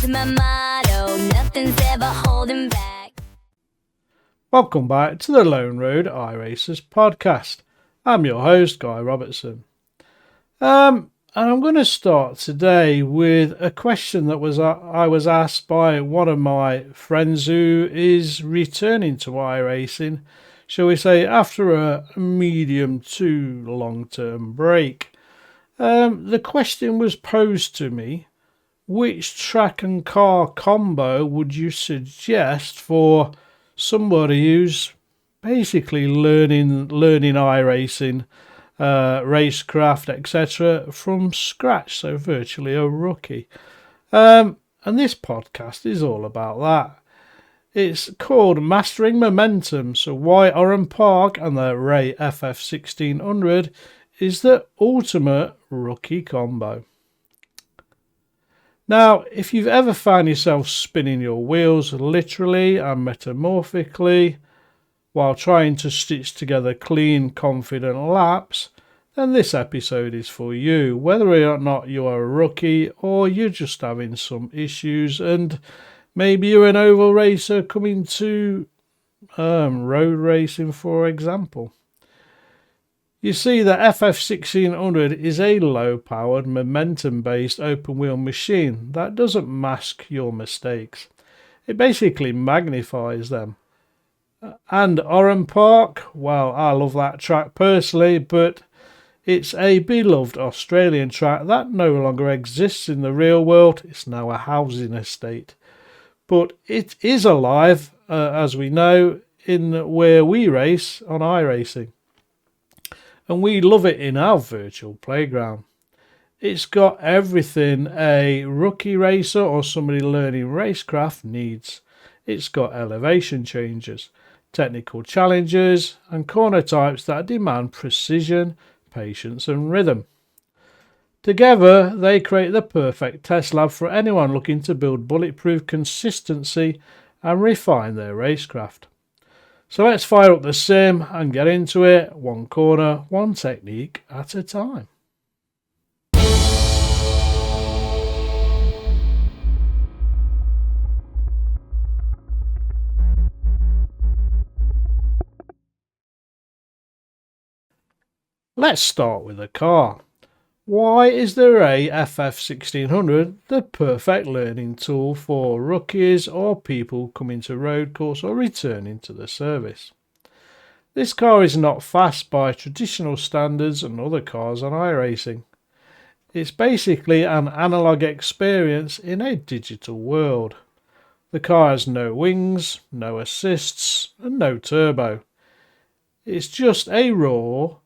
to my motto, nothing's ever holding back. Welcome back to the Lone Road iRacers podcast. I'm your host, Guy Robertson. And I'm going to start today with a question that I was asked by one of my friends who is returning to iRacing, shall we say, after a medium to long-term break. The question was posed to me: which track and car combo would you suggest for somebody who's basically learning iRacing, racecraft, etc. from scratch, so virtually a rookie? And this podcast is all about that. It's called Mastering Momentum, so why Oran Park and the Ray FF1600 is the ultimate rookie combo. Now, if you've ever found yourself spinning your wheels literally and metaphorically while trying to stitch together clean, confident laps, then this episode is for you, whether or not you are a rookie or you're just having some issues and maybe you're an oval racer coming to road racing, for example. You see, the FF1600 is a low-powered, momentum-based open-wheel machine that doesn't mask your mistakes. It basically magnifies them. And Oran Park, well, I love that track personally, but it's a beloved Australian track that no longer exists in the real world. It's now a housing estate. But it is alive, as we know, in where we race on iRacing. And we love it in our virtual playground. It's got everything a rookie racer or somebody learning racecraft needs. It's got elevation changes, technical challenges, and corner types that demand precision, patience and rhythm. Together, they create the perfect test lab for anyone looking to build bulletproof consistency and refine their racecraft. So let's fire up the sim and get into it, one corner, one technique at a time. Let's start with a car. Why is the Ray FF1600 the perfect learning tool for rookies or people coming to road course or returning to the service? This car is not fast by traditional standards and other cars on iRacing. It's basically an analog experience in a digital world. The car has no wings, no assists and no turbo. It's just a raw,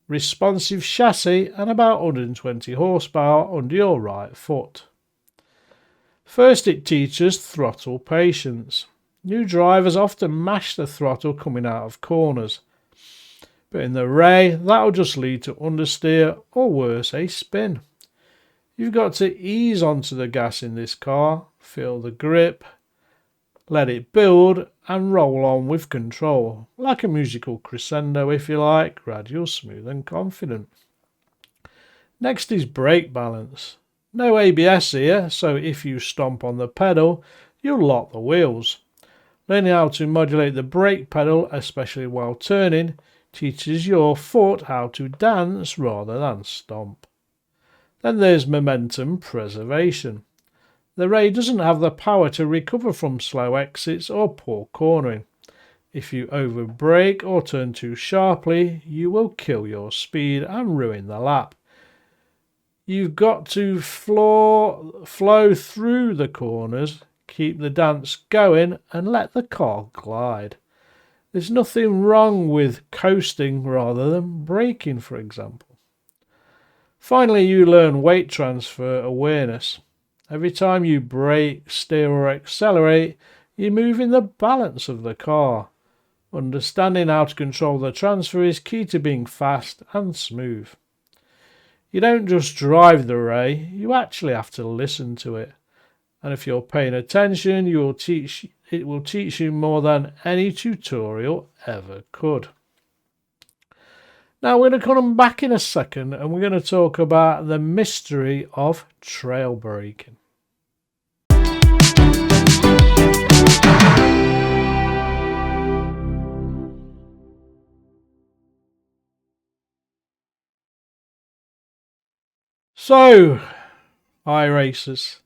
responsive chassis and about 120 horsepower under your right foot. First, it teaches throttle patience. New drivers often mash the throttle coming out of corners, but in the Ray that'll just lead to understeer or worse, a spin. You've got to ease onto the gas in this car, feel the grip, let it build and roll on with control, like a musical crescendo if you like, gradual, smooth and confident. Next is brake balance. No ABS here, so if you stomp on the pedal, you'll lock the wheels. Learning how to modulate the brake pedal, especially while turning, teaches your foot how to dance rather than stomp. Then there's momentum preservation. The Ray doesn't have the power to recover from slow exits or poor cornering. If you over-brake or turn too sharply, you will kill your speed and ruin the lap. You've got to flow through the corners, keep the dance going and let the car glide. There's nothing wrong with coasting rather than braking, for example. Finally, you learn weight transfer awareness. Every time you brake, steer or accelerate, you're moving the balance of the car. Understanding how to control the transfer is key to being fast and smooth. You don't just drive the Ray, you actually have to listen to it. And if you're paying attention, it will teach you more than any tutorial ever could. Now we're going to come back in a second and we're going to talk about the mystery of trail braking. So, iRacers,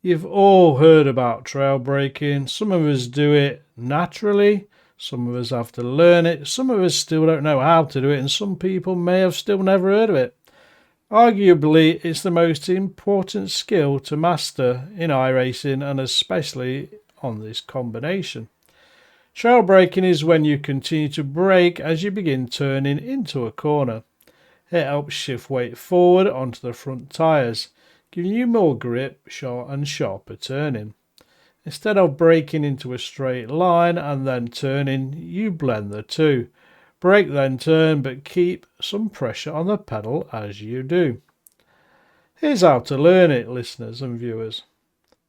you've all heard about trail braking. Some of us do it naturally. Some of us have to learn it. Some of us still don't know how to do it. And some people may have still never heard of it. Arguably, it's the most important skill to master in iRacing, and especially on this combination. Trail braking is when you continue to brake as you begin turning into a corner. It helps shift weight forward onto the front tyres, giving you more grip and sharper turning. Instead of braking into a straight line and then turning, you blend the two. Brake then turn, but keep some pressure on the pedal as you do. Here's how to learn it, listeners and viewers.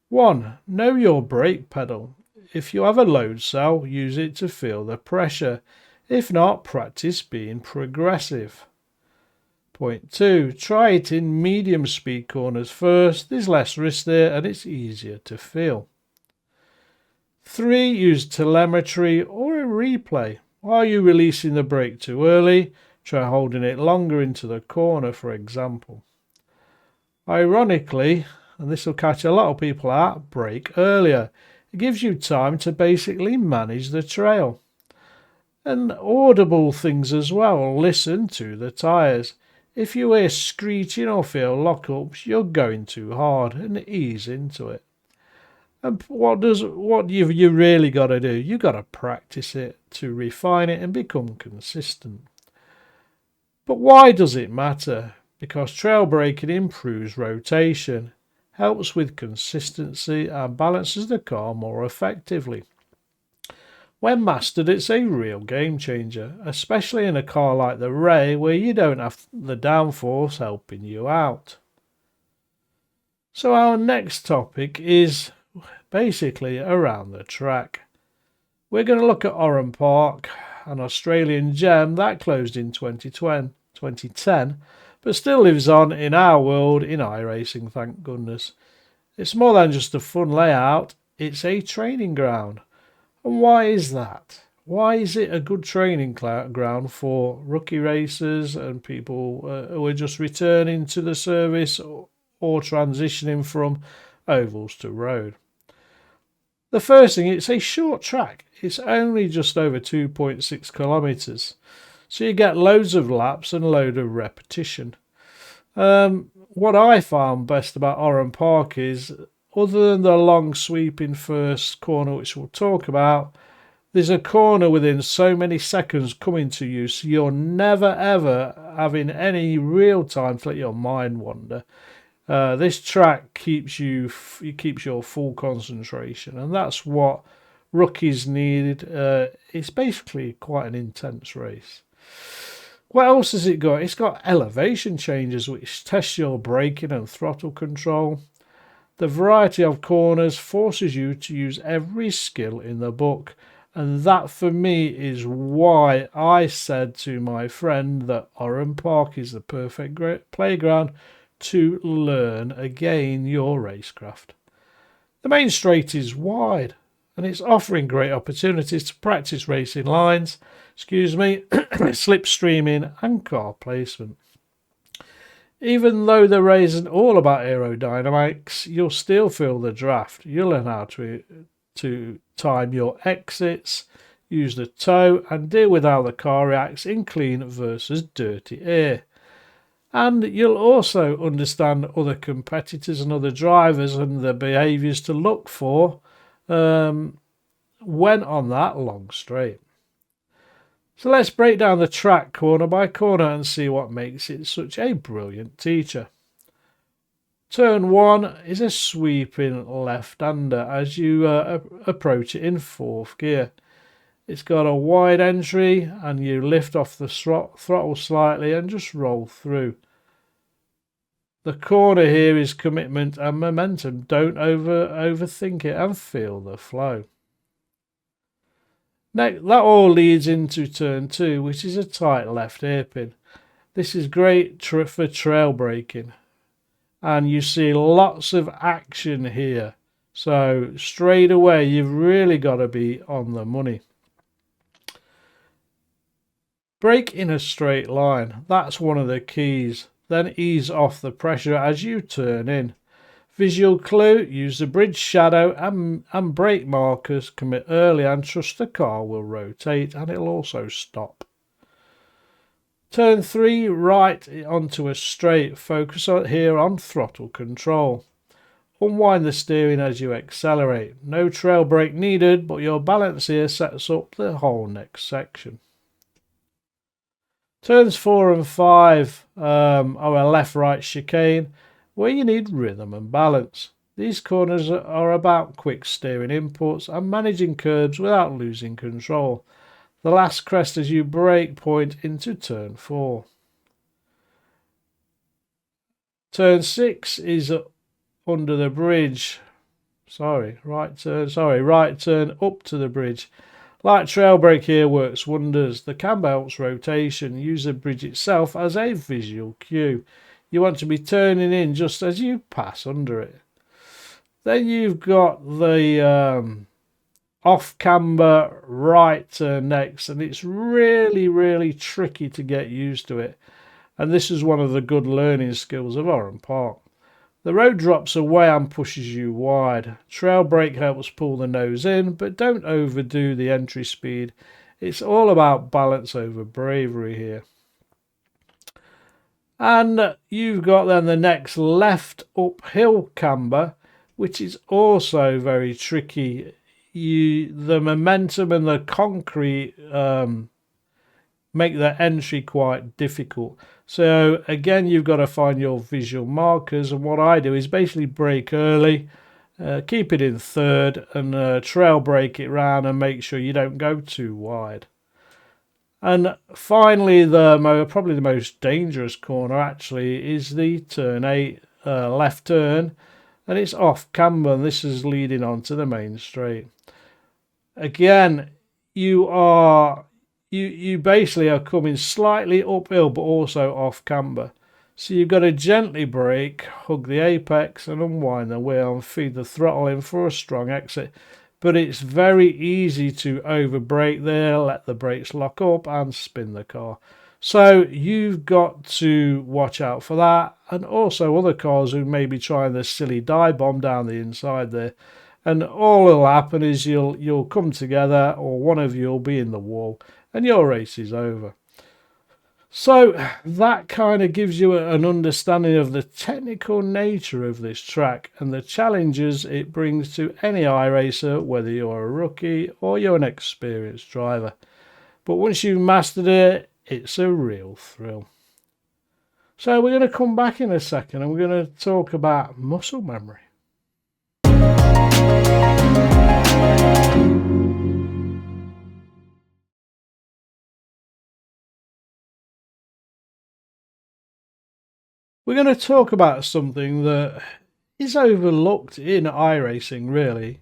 1. Know your brake pedal. If you have a load cell, use it to feel the pressure. If not, practice being progressive. Point 2. Try it in medium speed corners first. There's less risk there and it's easier to feel. 3. Use telemetry or a replay. Are you releasing the brake too early? Try holding it longer into the corner, for example. Ironically, and this will catch a lot of people out, brake earlier. It gives you time to basically manage the trail. And audible things as well. Listen to the tyres. If you hear screeching or feel lockups, you're going too hard, and ease into it. And what you really got to do? You got to practice it to refine it and become consistent. But why does it matter? Because trail braking improves rotation, helps with consistency, and balances the car more effectively. When mastered, it's a real game changer, especially in a car like the Ray, where you don't have the downforce helping you out. So our next topic is basically around the track. We're going to look at Oran Park, an Australian gem that closed in 2010, but still lives on in our world in iRacing, thank goodness. It's more than just a fun layout, it's a training ground. And why is that? Why is it a good training ground for rookie racers and people who are just returning to the service or transitioning from ovals to road? The first thing, it's a short track. It's only just over 2.6 kilometres. So you get loads of laps and a load of repetition. What I found best about Oran Park is, other than the long sweeping first corner, which we'll talk about, there's a corner within so many seconds coming to you, so you're never ever having any real time to let your mind wander. This track keeps your full concentration, and that's what rookies need. It's basically quite an intense race. What else has it got? It's got elevation changes, which test your braking and throttle control. The variety of corners forces you to use every skill in the book, and that for me is why I said to my friend that Oran Park is the perfect playground to learn again your racecraft. The main straight is wide, and it's offering great opportunities to practice racing lines, slipstreaming and car placement. Even though the race isn't all about aerodynamics, you'll still feel the draft. You'll learn how to time your exits, use the toe, and deal with how the car reacts in clean versus dirty air. And you'll also understand other competitors and other drivers and the behaviours to look for when on that long straight. So let's break down the track corner by corner and see what makes it such a brilliant teacher. Turn 1 is a sweeping left-hander as you approach it in 4th gear. It's got a wide entry and you lift off the throttle slightly and just roll through. The corner here is commitment and momentum. Don't overthink it and feel the flow. Next, that all leads into turn 2, which is a tight left hairpin. This is great for trail braking, and you see lots of action here. So straight away, you've really got to be on the money. Brake in a straight line. That's one of the keys. then ease off the pressure as you turn in. Visual clue, use the bridge shadow and brake markers, commit early and trust the car will rotate and it'll also stop. Turn 3, right onto a straight, focus here on throttle control. Unwind the steering as you accelerate. No trail brake needed, but your balance here sets up the whole next section. Turns 4 and 5 are a left-right chicane where you need rhythm and balance. These corners are about quick steering inputs and managing curbs without losing control. The last crest as you brake point into turn 4. Turn 6 is under the bridge. Right turn up to the bridge. Light trail brake here works wonders. The camber helps rotation. Use the bridge itself as a visual cue. You want to be turning in just as you pass under it. Then you've got the off camber right turn next, and it's really tricky to get used to it. And this is one of the good learning skills of Oran Park. The road drops away and pushes you wide. Trail brake helps pull the nose in, but don't overdo the entry speed. It's all about balance over bravery here. And you've got then the next left uphill camber, which is also very tricky. The momentum and the concrete make the entry quite difficult. So again, you've got to find your visual markers, and what I do is basically brake early, keep it in third, and trail brake it round and make sure you don't go too wide. And finally, probably the most dangerous corner actually is the turn 8 left turn, and it's off camber, and this is leading on to the main straight. Again, you basically are coming slightly uphill but also off camber. So you've got to gently brake, hug the apex and unwind the wheel and feed the throttle in for a strong exit. But it's very easy to over brake there, let the brakes lock up and spin the car. So you've got to watch out for that, and also other cars who may be trying this silly dive bomb down the inside there. And all that'll happen is you'll come together, or one of you will be in the wall, and your race is over. So that kind of gives you an understanding of the technical nature of this track and the challenges it brings to any iRacer, whether you're a rookie or you're an experienced driver. But once you've mastered it, it's a real thrill. So we're going to come back in a second and we're going to talk about muscle memory. We're going to talk about something that is overlooked in iRacing, really.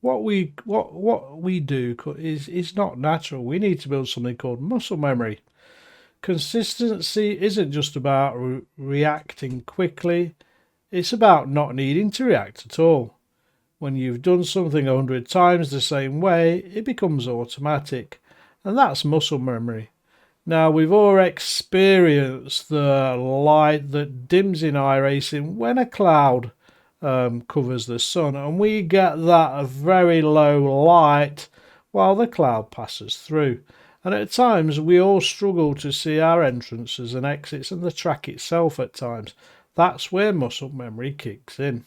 What we do is not natural. We need to build something called muscle memory. Consistency isn't just about reacting quickly. It's about not needing to react at all. When you've done something 100 times the same way, it becomes automatic. And that's muscle memory. Now, we've all experienced the light that dims in iRacing when a cloud covers the sun, and we get that very low light while the cloud passes through. And at times, we all struggle to see our entrances and exits and the track itself at times. That's where muscle memory kicks in.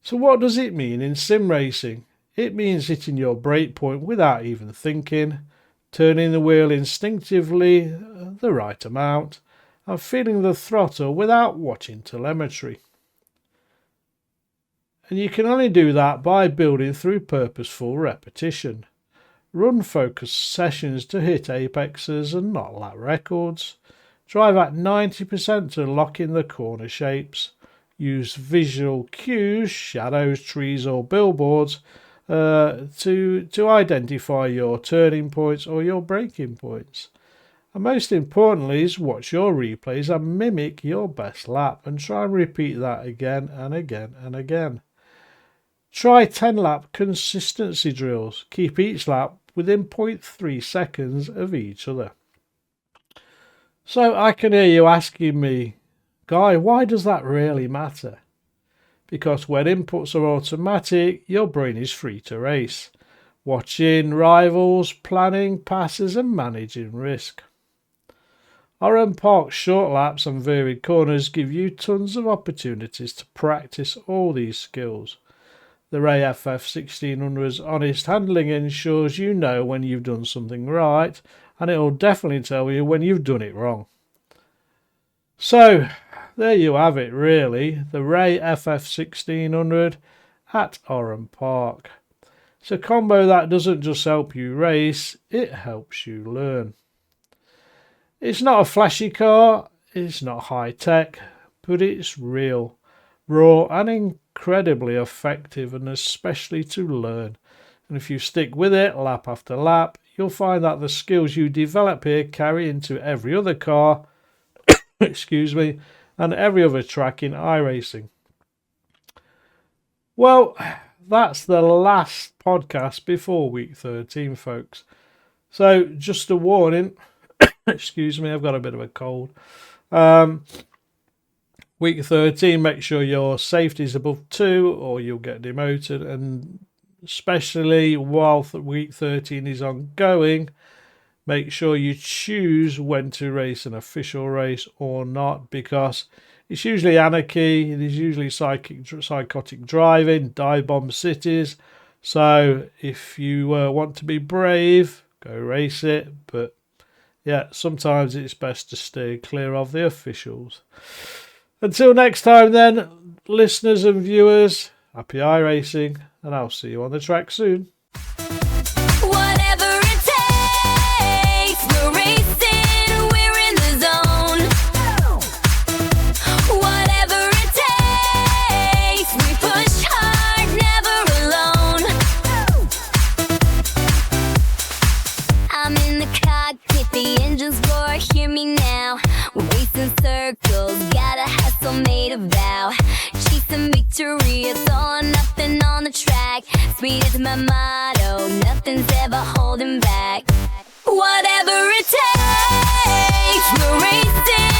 So what does it mean in sim racing? It means hitting your brake point without even thinking, turning the wheel instinctively the right amount, and feeling the throttle without watching telemetry. And you can only do that by building through purposeful repetition. Run focused sessions to hit apexes and not lap records. Drive at 90% to lock in the corner shapes. Use visual cues, shadows, trees or billboards to identify your turning points or your braking points. And most importantly is watch your replays and mimic your best lap and try and repeat that again and again and again. Try 10 lap consistency drills. Keep each lap within 0.3 seconds of each other. So I can hear you asking me, Guy, why does that really matter? Because when inputs are automatic, your brain is free to race, watching rivals, planning passes and managing risk. Oran Park's short laps and varied corners give you tons of opportunities to practice all these skills. The Ray FF1600's honest handling ensures you know when you've done something right, and it will definitely tell you when you've done it wrong. So, there you have it really, the Ray FF1600 at Oran Park. It's a combo that doesn't just help you race, it helps you learn. It's not a flashy car, it's not high tech, but it's real, raw and incredibly effective, and especially to learn. And if you stick with it lap after lap, you'll find that the skills you develop here carry into every other car excuse me, and every other track in iRacing. Well, that's the last podcast before week 13, folks. So, just a warning, excuse me, I've got a bit of a cold. Week 13, make sure your safety is above 2 or you'll get demoted, and especially while week 13 is ongoing, make sure you choose when to race an official race or not, because it's usually anarchy, it is usually psychotic driving, dive bomb cities. So if you want to be brave, go race it. But yeah, sometimes it's best to stay clear of the officials. Until next time then, listeners and viewers, happy iRacing, and I'll see you on the track soon. Whatever it takes, we're racing, we're in the zone. Whatever it takes, we push hard, never alone. I'm in the cockpit, the engines roar, hear me now. We're racing circles, got a hustle made a vow. Chasing victory, it's all or nothing on the track. Sweet is my motto, nothing's ever holding back. Whatever it takes, we're racing.